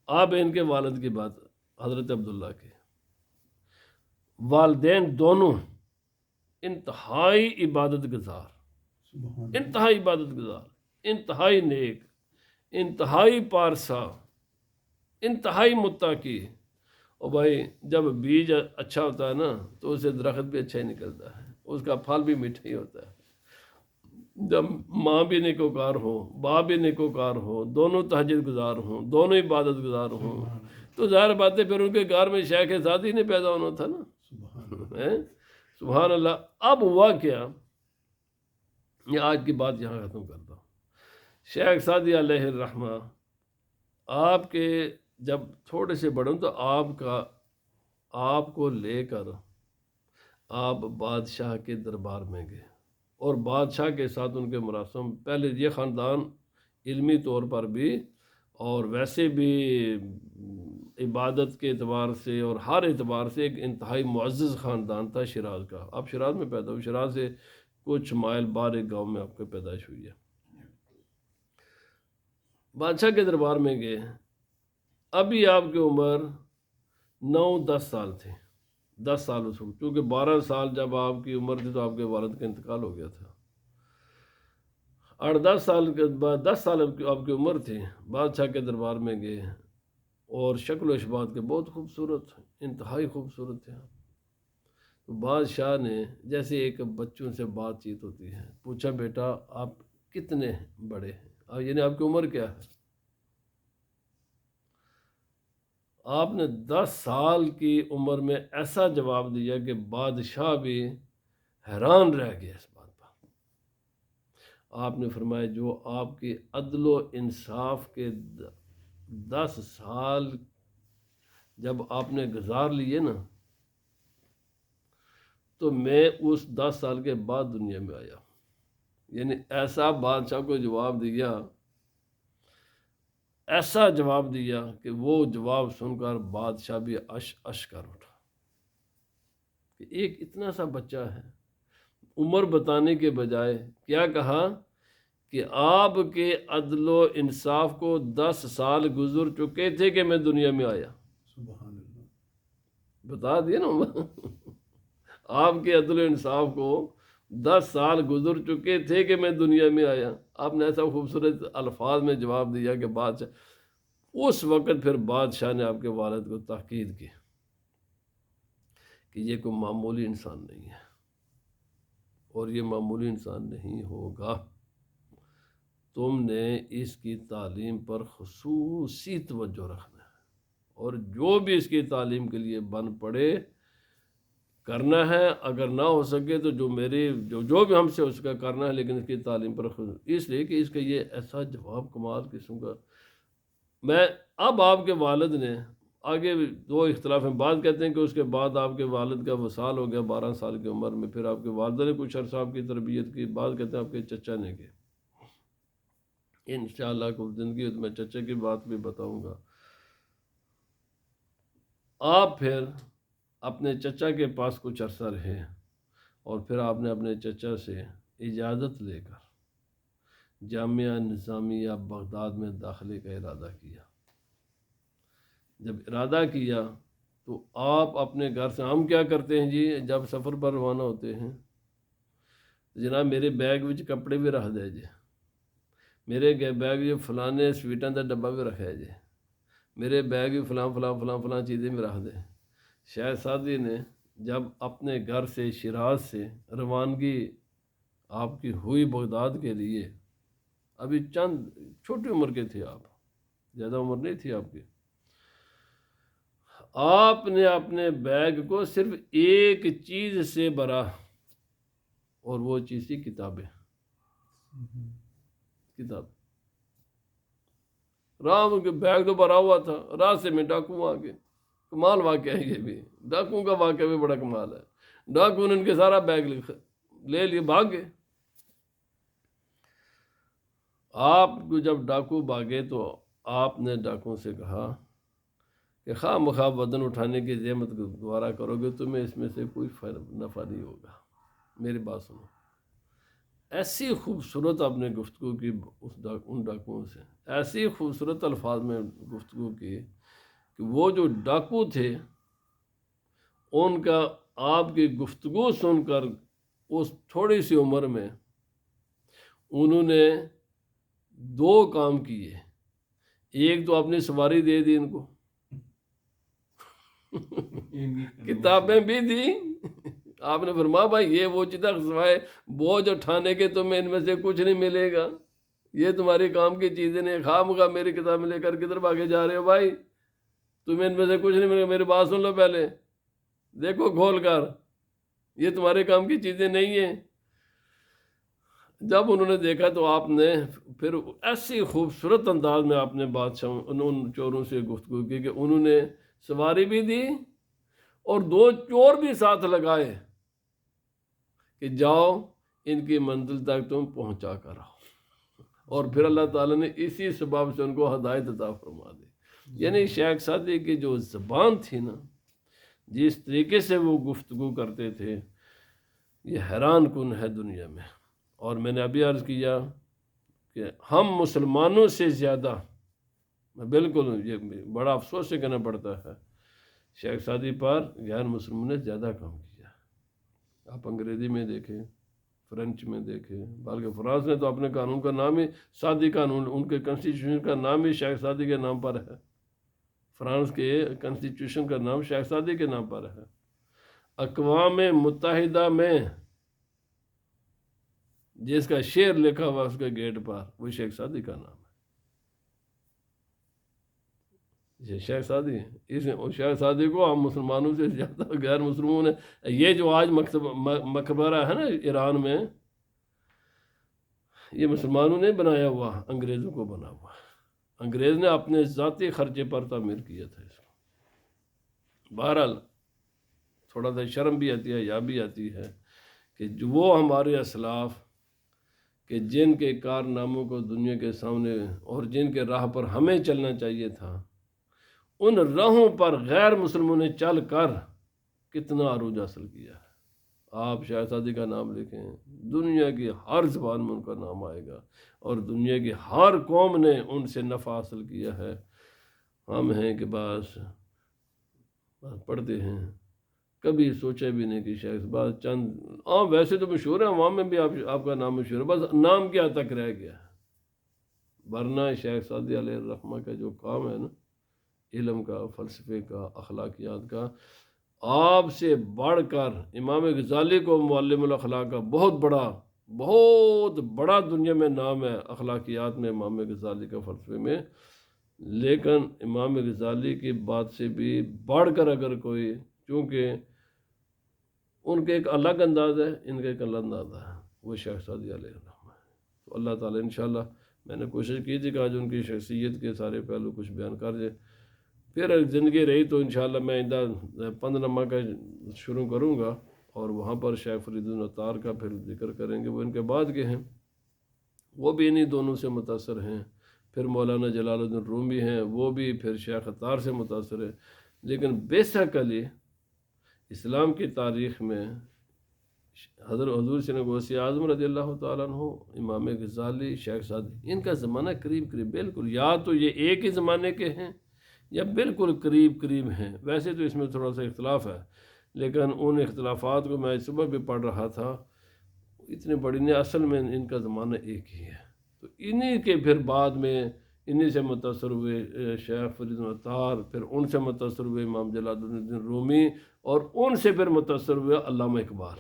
آپ ان کے والد کی بات، حضرت عبداللہ کے والدین دونوں انتہائی عبادت گزار، سبحان اللہ۔ انتہائی عبادت گزار، انتہائی نیک، انتہائی پارسا، انتہائی متقی۔ اور بھائی جب بیج اچھا ہوتا ہے نا تو اسے درخت بھی اچھا ہی نکلتا ہے، اس کا پھل بھی میٹھا ہی ہوتا ہے۔ جب ماں بھی نیکوکار ہو، باپ بھی نیکوکار ہو، دونوں تہجد گزار ہوں، دونوں عبادت گزار ہوں، تو ظاہر بات ہے پھر ان کے گھر میں شیخ سعدی نہیں پیدا ہونا تھا نا۔ سبحان اللہ۔ اب ہوا کیا، یہ آج کی بات یہاں ختم کرتا ہوں۔ شیخ سعدی علیہ الرحمہ آپ کے جب تھوڑے سے بڑے ہوں تو آپ کو لے کر آپ بادشاہ کے دربار میں گئے، اور بادشاہ کے ساتھ ان کے مراسم، پہلے یہ خاندان علمی طور پر بھی اور ویسے بھی عبادت کے اعتبار سے اور ہر اعتبار سے ایک انتہائی معزز خاندان تھا شیراز کا۔ آپ شیراز میں پیدا ہوئے، شیراز سے کچھ مائل باہر ایک گاؤں میں آپ کی پیدائش ہوئی ہے۔ بادشاہ کے دربار میں گئے، ابھی آپ کی عمر 9-10 سال تھی، 10 سال اس وقت، کیونکہ 12 سال جب آپ کی عمر تھی تو آپ کے والد کا انتقال ہو گیا تھا۔ 8-10 سال کے بعد 10 سال آپ کی عمر تھی، بادشاہ کے دربار میں گئے، اور شکل و شبات کے بہت خوبصورت، انتہائی خوبصورت تھے۔ تو بادشاہ نے جیسے ایک بچوں سے بات چیت ہوتی ہے پوچھا بیٹا آپ کتنے بڑے ہیں، یعنی آپ کی عمر کیا ہے؟ آپ نے 10 سال کی عمر میں ایسا جواب دیا کہ بادشاہ بھی حیران رہ گیا اس بات پر۔ آپ نے فرمایا جو آپ کی عدل و انصاف کے 10 سال جب آپ نے گزار لیے نا، تو میں اس 10 سال کے بعد دنیا میں آیا۔ یعنی ایسا بادشاہ کو جواب دیا، ایسا جواب دیا کہ وہ جواب سن کر بادشاہ بھی اش کر اٹھا کہ ایک اتنا سا بچہ ہے، عمر بتانے کے بجائے کیا کہا کہ آپ کے عدل و انصاف کو 10 سال گزر چکے تھے کہ میں دنیا میں آیا۔ سبحان اللہ۔ بتا دیا نا آپ کے عدل و انصاف کو 10 سال گزر چکے تھے کہ میں دنیا میں آیا۔ آپ نے ایسا خوبصورت الفاظ میں جواب دیا کہ بادشاہ، اس وقت پھر بادشاہ نے آپ کے والد کو تاکید کی کہ یہ کوئی معمولی انسان نہیں ہے اور یہ معمولی انسان نہیں ہوگا، تم نے اس کی تعلیم پر خصوصی توجہ رکھنا ہے اور جو بھی اس کی تعلیم کے لیے بن پڑے کرنا ہے، اگر نہ ہو سکے تو جو بھی ہم سے اس کا کرنا ہے، لیکن اس کی تعلیم پر اس لیے کہ اس کا یہ ایسا جواب کمال قسم کا۔ میں اب آپ کے والد نے آگے دو اختلاف ہیں، بعض کہتے ہیں کہ اس کے بعد آپ کے والد کا وصال ہو گیا 12 سال کی عمر میں، پھر آپ کے والدہ نے کچھ عرصہ آپ کی تربیت کی، بعض کہتے ہیں آپ کے چچا نے کی۔ انشاءاللہ کچھ زندگی میں چچا کی بات بھی بتاؤں گا۔ آپ پھر اپنے چچا کے پاس کچھ عرصہ رہے اور پھر آپ نے اپنے چچا سے اجازت لے کر جامعہ نظامیہ بغداد میں داخلے کا ارادہ کیا۔ جب ارادہ کیا تو آپ اپنے گھر سے، ہم کیا کرتے ہیں جی جب سفر پر روانہ ہوتے ہیں، جناب میرے بیگ وچ کپڑے بھی رکھ دے جے، میرے بیگ وچ فلانے سویٹاں دا ڈبہ بھی رکھا جے، میرے بیگ بھی فلاں چیزیں بھی رکھ دیں۔ شہزادی نے جب اپنے گھر سے شیراز سے روانگی آپ کی ہوئی بغداد کے لیے، ابھی چند چھوٹی عمر کے تھے آپ، زیادہ عمر نہیں تھی آپ کی، آپ نے اپنے بیگ کو صرف ایک چیز سے بھرا اور وہ چیز تھی کتابیں۔ کتاب راہ کے بیگ تو بھرا ہوا تھا، راستے میں ڈاکو آ گئے۔ کمال واقعہ ہے یہ بھی، ڈاکوؤں کا واقعہ بھی بڑا کمال ہے۔ ڈاکو نے ان کے سارا بیگ لے لیے، بھاگ گئے۔ آپ کو جب ڈاکو بھاگے تو آپ نے ڈاکو سے کہا کہ خواہ مخواہ وزن اٹھانے کی زحمت دوبارہ کرو گے تمہیں اس میں سے کوئی نفع نہیں ہوگا، میری بات سنو۔ ایسی خوبصورت آپ نے گفتگو کی ان ڈاکوؤں سے، ایسی خوبصورت الفاظ میں گفتگو کی کہ وہ جو ڈاکو تھے ان کا آپ کی گفتگو سن کر اس تھوڑی سی عمر میں انہوں نے 2 کام کیے۔ ایک تو اپنی سواری دے دی ان کو، کتابیں بھی دی۔ آپ نے فرمایا بھائی یہ وہ چیزیں سوائے بوجھ اٹھانے کے تمہیں ان میں سے کچھ نہیں ملے گا، یہ تمہاری کام کی چیزیں نہیں، خواہ مخواہ میری کتابیں لے کر کدھر بھاگے جا رہے ہو بھائی، تمہیں ان میں سے کچھ نہیں ملے گا، میری بات سن لو پہلے، دیکھو کھول کر، یہ تمہارے کام کی چیزیں نہیں ہیں۔ جب انہوں نے دیکھا تو آپ نے پھر ایسی خوبصورت انداز میں آپ نے بادشاہ ان چوروں سے گفتگو کی کہ انہوں نے سواری بھی دی اور 2 چور بھی ساتھ لگائے کہ جاؤ ان کی منزل تک تم پہنچا کر آؤ، اور پھر اللہ تعالیٰ نے اسی سبب سے ان کو ہدایت عطا فرما دی۔ یعنی شیخ سعدی کی جو زبان تھی نا، جس طریقے سے وہ گفتگو کرتے تھے، یہ حیران کن ہے دنیا میں۔ اور میں نے ابھی عرض کیا کہ ہم مسلمانوں سے زیادہ، بالکل یہ بڑا افسوس سے کہنا پڑتا ہے، شیخ سعدی پر غیر مسلموں نے زیادہ کام کیا۔ آپ انگریزی میں دیکھیں، فرینچ میں دیکھیں، بلکہ فرانس نے تو اپنے قانون کا نام ہی سعدی قانون، ان کے کنسٹیٹیوشن کا نام ہی شیخ سعدی کے نام پر ہے۔ فرانس کے کنسٹیٹیوشن کا نام شیخ سعدی کے نام پر ہے۔ اقوام متحدہ میں جس کا شعر لکھا ہوا اس کے گیٹ پر، وہ شیخ سعدی کا نام ہے۔ یہ شیخ سعدی ہیں، اس شیخ سعدی کو ہم مسلمانوں سے زیادہ غیر مسلموں نے، یہ جو آج مقبرہ ہے نا ایران میں، یہ مسلمانوں نے بنایا ہوا، انگریزوں کو بنا ہوا، انگریز نے اپنے ذاتی خرچے پر تعمیر کیا تھا اس کو۔ بہرحال تھوڑا سا شرم بھی آتی ہے، یا بھی آتی ہے کہ جو وہ ہمارے اسلاف کہ جن کے کارناموں کو دنیا کے سامنے اور جن کے راہ پر ہمیں چلنا چاہیے تھا، ان راہوں پر غیر مسلموں نے چل کر کتنا عروج حاصل کیا ہے۔ آپ شیخ سعدی کا نام لکھیں، دنیا کی ہر زبان میں ان کا نام آئے گا، اور دنیا کی ہر قوم نے ان سے نفع حاصل کیا ہے۔ ہم ہیں کہ بس پڑھتے ہیں، کبھی سوچے بھی نہیں کہ شیخ بس چند ویسے تو مشہور ہے، عوام میں بھی آپ کا نام مشہور ہے، بس نام کیا تک رہ گیا ہے۔ ورنہ شیخ سعدی علیہ الرحمہ کا جو کام ہے نا، علم کا، فلسفے کا، اخلاقیات کا، آپ سے بڑھ کر امام غزالی کو معلم الاخلاق کا بہت بڑا دنیا میں نام ہے اخلاقیات میں امام غزالی کا، فلسفے میں، لیکن امام غزالی کی بات سے بھی بڑھ کر اگر کوئی، چونکہ ان کے ایک الگ انداز ہے، ان کا ایک الگ انداز ہے، وہ شیخ سعدی علیہ الرحمہ ہے۔ تو اللہ تعالیٰ انشاءاللہ، میں نے کوشش کی تھی کہ آج ان کی شخصیت کے سارے پہلو کچھ بیان کر دے، پھر زندگی رہی تو انشاءاللہ میں آئندہ 15 کا شروع کروں گا، اور وہاں پر شیخ فرید العطار کا پھر ذکر کریں گے، وہ ان کے بعد کے ہیں، وہ بھی انہی دونوں سے متاثر ہیں۔ پھر مولانا جلال الدین رومی ہیں، وہ بھی پھر شیخ عطار سے متاثر ہے، لیکن بیسیکلی اسلام کی تاریخ میں حضور سید غوث اعظم رضی اللہ تعالیٰ عنہ، امام غزالی، شیخ سعدی، ان کا زمانہ قریب بالکل، یا تو یہ ایک ہی زمانے کے ہیں یا بالکل قریب ہیں۔ ویسے تو اس میں تھوڑا سا اختلاف ہے، لیکن ان اختلافات کو میں صبح بھی پڑھ رہا تھا، اتنے بڑی نے، اصل میں ان کا زمانہ ایک ہی ہے۔ تو انہی کے پھر بعد میں انہی سے متاثر ہوئے شیخ فرید العطار، پھر ان سے متاثر ہوئے امام جلال الدین رومی، اور ان سے پھر متاثر ہوئے علامہ اقبال،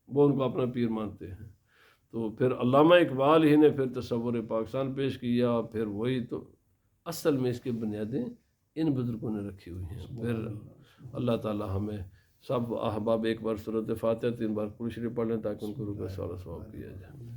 وہ ان کو اپنا پیر مانتے ہیں۔ تو پھر علامہ اقبال ہی نے پھر تصور پاکستان پیش کیا، پھر وہی تو اصل میں اس کی بنیادیں ان بزرگوں نے رکھی ہوئی ہیں۔ پھر اللہ تعالیٰ ہمیں سب احباب ایک بار سورۃ فاتحہ 3 بار کل شریف پڑھ لیں تاکہ ان کو روح کا ثواب کیا جائے۔